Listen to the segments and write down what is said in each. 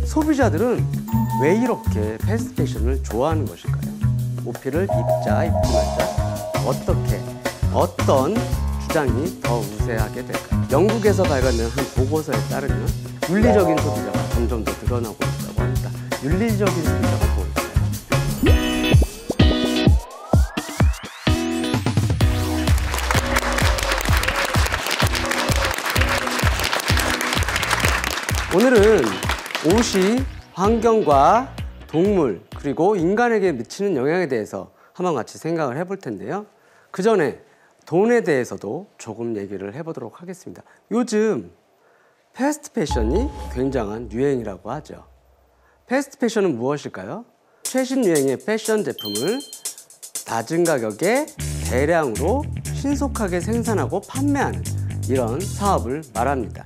소비자들은 왜 이렇게 패스트 패션을 좋아하는 것일까요? 모피를 입자, 입지 말자, 어떤 주장이 더 우세하게 될까요? 영국에서 발간된 한 보고서에 따르면 윤리적인 소비자가 점점 더 늘어나고 있다고 합니다. 윤리적인 소비자가 뭘까요? 오늘은 옷이 환경과 동물 그리고 인간에게 미치는 영향에 대해서 한번 같이 생각을 해볼 텐데요. 그 전에 돈에 대해서도 조금 얘기를 해보도록 하겠습니다. 요즘 패스트 패션이 굉장한 유행이라고 하죠. 패스트 패션은 무엇일까요? 최신 유행의 패션 제품을 낮은 가격에 대량으로 신속하게 생산하고 판매하는 이런 사업을 말합니다.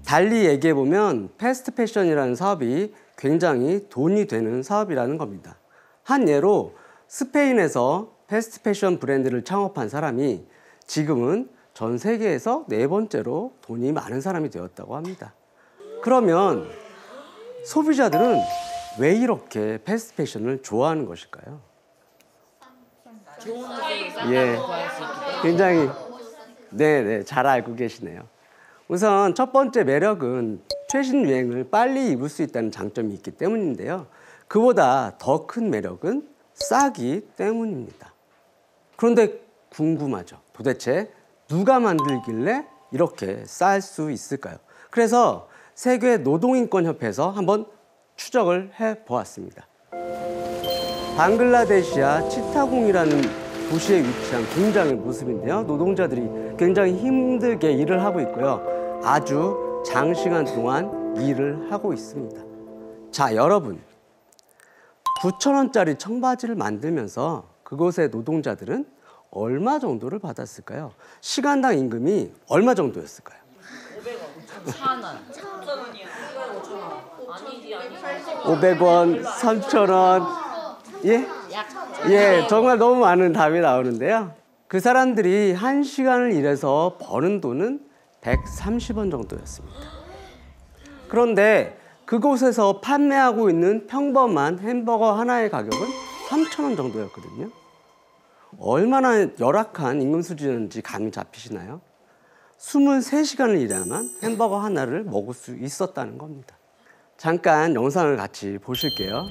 달리 얘기해보면 패스트 패션이라는 사업이 굉장히 돈이 되는 사업이라는 겁니다. 한 예로 스페인에서 패스트 패션 브랜드를 창업한 사람이 지금은 전 세계에서 4번째로 돈이 많은 사람이 되었다고 합니다. 그러면 소비자들은 왜 이렇게 패스트 패션을 좋아하는 것일까요? 예, 굉장히 잘 알고 계시네요. 우선 첫 번째 매력은 최신 유행을 빨리 입을 수 있다는 장점이 있기 때문인데요. 그보다 더 큰 매력은 싸기 때문입니다. 그런데 궁금하죠. 도대체 누가 만들길래 이렇게 쌀 수 있을까요? 그래서 세계 노동인권협회에서 한번 추적을 해보았습니다. 방글라데시아 치타공이라는 도시에 위치한 공장의 모습인데요. 노동자들이 굉장히 힘들게 일을 하고 있고요. 아주 장시간 동안 일을 하고 있습니다. 자, 여러분, 9,000원짜리 청바지를 만들면서 그곳의 노동자들은 얼마 정도를 받았을까요? 시간당 임금이 얼마 정도였을까요? 500원, 3,000원. 예, 정말 너무 많은 답이 나오는데요. 그 사람들이 1시간을 일해서 버는 돈은 130원 정도였습니다. 그런데 그곳에서 판매하고 있는 평범한 햄버거 하나의 가격은 3,000원 정도였거든요. 얼마나 열악한 임금 수준인지 감이 잡히시나요? 23시간을 일해야만 햄버거 하나를 먹을 수 있었다는 겁니다. 잠깐 영상을 같이 보실게요.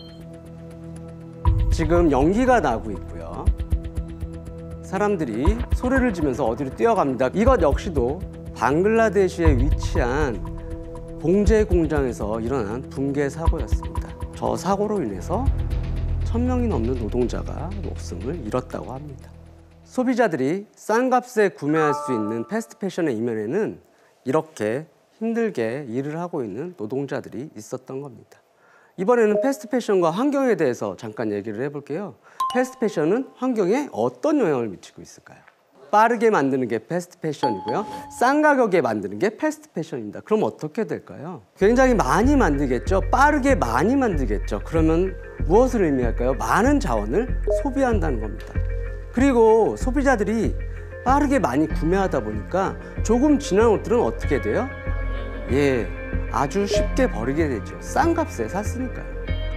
지금 연기가 나고 있고요. 사람들이 소리를 지면서 어디로 뛰어갑니다. 이것 역시도 방글라데시에 위치한 봉제 공장에서 일어난 붕괴 사고였습니다. 저 사고로 인해서 1,000명이 넘는 노동자가 목숨을 잃었다고 합니다. 소비자들이 싼 값에 구매할 수 있는 패스트 패션의 이면에는 이렇게 힘들게 일을 하고 있는 노동자들이 있었던 겁니다. 이번에는 패스트 패션과 환경에 대해서 잠깐 얘기를 해볼게요. 패스트 패션은 환경에 어떤 영향을 미치고 있을까요? 빠르게 만드는 게 패스트 패션이고요. 싼 가격에 만드는 게 패스트 패션입니다. 그럼 어떻게 될까요? 굉장히 많이 만들겠죠. 빠르게 많이 만들겠죠. 그러면 무엇을 의미할까요? 많은 자원을 소비한다는 겁니다. 그리고 소비자들이 빠르게 많이 구매하다 보니까 조금 지난 옷들은 어떻게 돼요? 예, 아주 쉽게 버리게 되죠. 싼 값에 샀으니까요.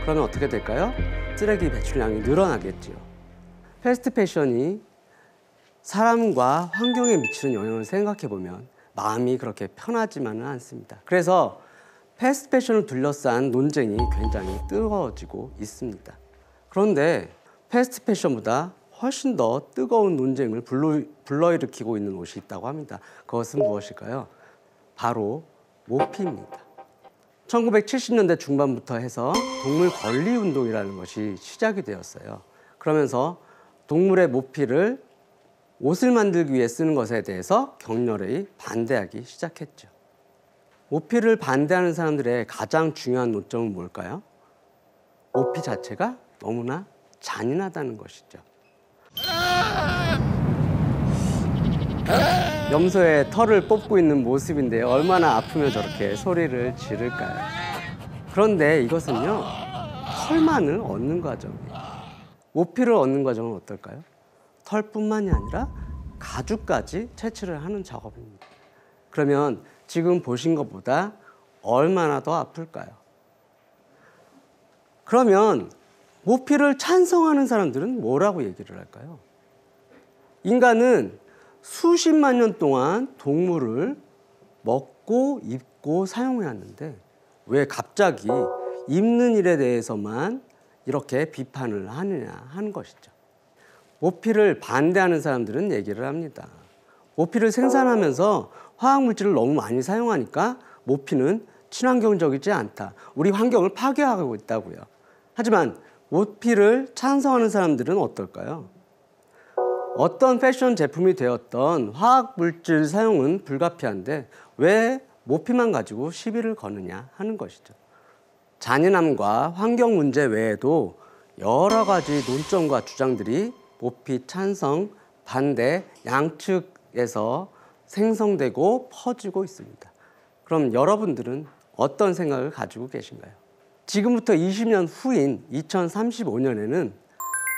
그러면 어떻게 될까요? 쓰레기 배출량이 늘어나겠죠. 패스트 패션이 사람과 환경에 미치는 영향을 생각해보면 마음이 그렇게 편하지만은 않습니다. 그래서 패스트 패션을 둘러싼 논쟁이 굉장히 뜨거워지고 있습니다. 그런데 패스트 패션보다 훨씬 더 뜨거운 논쟁을 불러일으키고 있는 옷이 있다고 합니다. 그것은 무엇일까요? 바로 모피입니다. 1970년대 중반부터 해서 동물 권리 운동이라는 것이 시작이 되었어요. 그러면서 동물의 모피를 옷을 만들기 위해 쓰는 것에 대해서 격렬히 반대하기 시작했죠. 모피를 반대하는 사람들의 가장 중요한 논점은 뭘까요? 모피 자체가 너무나 잔인하다는 것이죠. 염소의 털을 뽑고 있는 모습인데요. 얼마나 아프면 저렇게 소리를 지를까요? 그런데 이것은요, 털만을 얻는 과정이에요. 모피를 얻는 과정은 어떨까요? 털뿐만이 아니라 가죽까지 채취를 하는 작업입니다. 그러면 지금 보신 것보다 얼마나 더 아플까요? 그러면 모피를 찬성하는 사람들은 뭐라고 얘기를 할까요? 인간은 수십만 년 동안 동물을 먹고 입고 사용해왔는데 왜 갑자기 입는 일에 대해서만 이렇게 비판을 하느냐 하는 것이죠. 모피를 반대하는 사람들은 얘기를 합니다. 모피를 생산하면서 화학물질을 너무 많이 사용하니까 모피는 친환경적이지 않다. 우리 환경을 파괴하고 있다고요. 하지만 모피를 찬성하는 사람들은 어떨까요? 어떤 패션 제품이 되었던 화학물질 사용은 불가피한데 왜 모피만 가지고 시비를 거느냐 하는 것이죠. 잔인함과 환경 문제 외에도 여러 가지 논점과 주장들이 모피 찬성, 반대 양측에서 생성되고 퍼지고 있습니다. 그럼 여러분들은 어떤 생각을 가지고 계신가요? 지금부터 20년 후인 2035년에는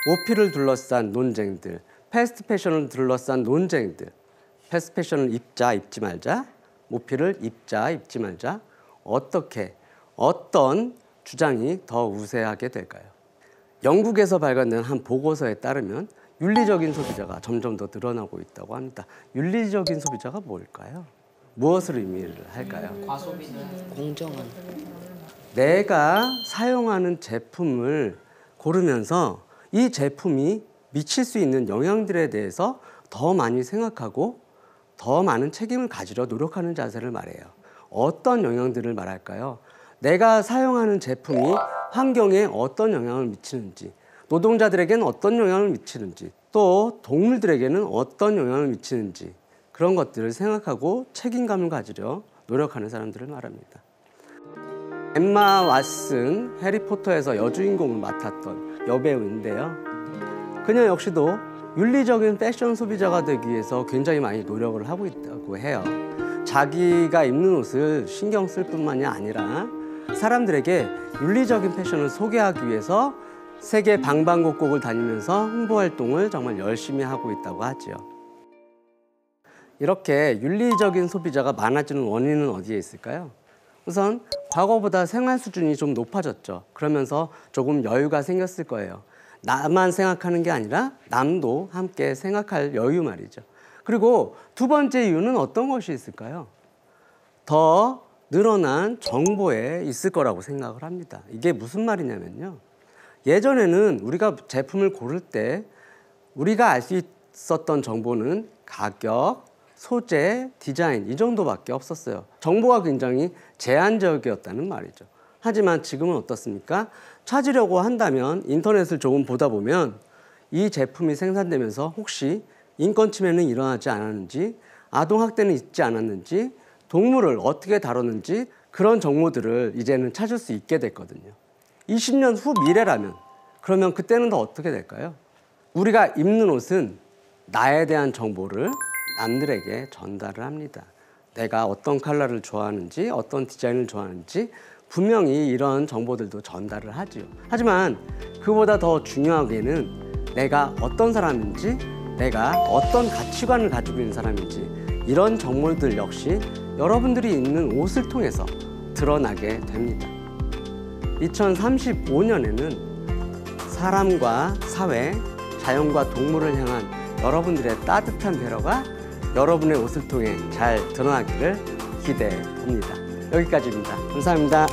모피를 둘러싼 논쟁들, 패스트 패션을 둘러싼 논쟁들, 패스트 패션을 입자, 입지 말자, 모피를 입자, 입지 말자, 어떤 주장이 더 우세하게 될까요? 영국에서 발간된 한 보고서에 따르면 윤리적인 소비자가 점점 더 늘어나고 있다고 합니다. 윤리적인 소비자가 뭘까요? 무엇을 의미를 할까요? 과소비는 공정한. 내가 사용하는 제품을 고르면서 이 제품이 미칠 수 있는 영향들에 대해서 더 많이 생각하고 더 많은 책임을 가지려 노력하는 자세를 말해요. 어떤 영향들을 말할까요? 내가 사용하는 제품이 환경에 어떤 영향을 미치는지, 노동자들에게는 어떤 영향을 미치는지, 또 동물들에게는 어떤 영향을 미치는지 그런 것들을 생각하고 책임감을 가지려 노력하는 사람들을 말합니다. 엠마 왓슨, 해리포터에서 여주인공을 맡았던 여배우인데요. 그녀 역시도 윤리적인 패션 소비자가 되기 위해서 굉장히 많이 노력을 하고 있다고 해요. 자기가 입는 옷을 신경 쓸 뿐만이 아니라 사람들에게 윤리적인 패션을 소개하기 위해서 세계 방방곡곡을 다니면서 홍보 활동을 정말 열심히 하고 있다고 하죠. 이렇게 윤리적인 소비자가 많아지는 원인은 어디에 있을까요? 우선 과거보다 생활 수준이 좀 높아졌죠. 그러면서 조금 여유가 생겼을 거예요. 나만 생각하는 게 아니라 남도 함께 생각할 여유 말이죠. 그리고 두 번째 이유는 어떤 것이 있을까요? 더 늘어난 정보에 있을 거라고 생각을 합니다. 이게 무슨 말이냐면요. 예전에는 우리가 제품을 고를 때 우리가 알 수 있었던 정보는 가격, 소재, 디자인 이 정도밖에 없었어요. 정보가 굉장히 제한적이었다는 말이죠. 하지만 지금은 어떻습니까? 찾으려고 한다면 인터넷을 조금 보다 보면 이 제품이 생산되면서 혹시 인권 침해는 일어나지 않았는지, 아동학대는 있지 않았는지, 동물을 어떻게 다뤘는지 그런 정보들을 이제는 찾을 수 있게 됐거든요. 20년 후 미래라면 그러면 그때는 더 어떻게 될까요? 우리가 입는 옷은 나에 대한 정보를 남들에게 전달을 합니다. 내가 어떤 컬러를 좋아하는지, 어떤 디자인을 좋아하는지 분명히 이런 정보들도 전달을 하지요. 하지만 그보다 더 중요하게는 내가 어떤 사람인지, 내가 어떤 가치관을 가지고 있는 사람인지 이런 정보들 역시 여러분들이 입는 옷을 통해서 드러나게 됩니다. 2035년에는 사람과 사회, 자연과 동물을 향한 여러분들의 따뜻한 배려가 여러분의 옷을 통해 잘 드러나기를 기대해 봅니다. 여기까지입니다. 감사합니다.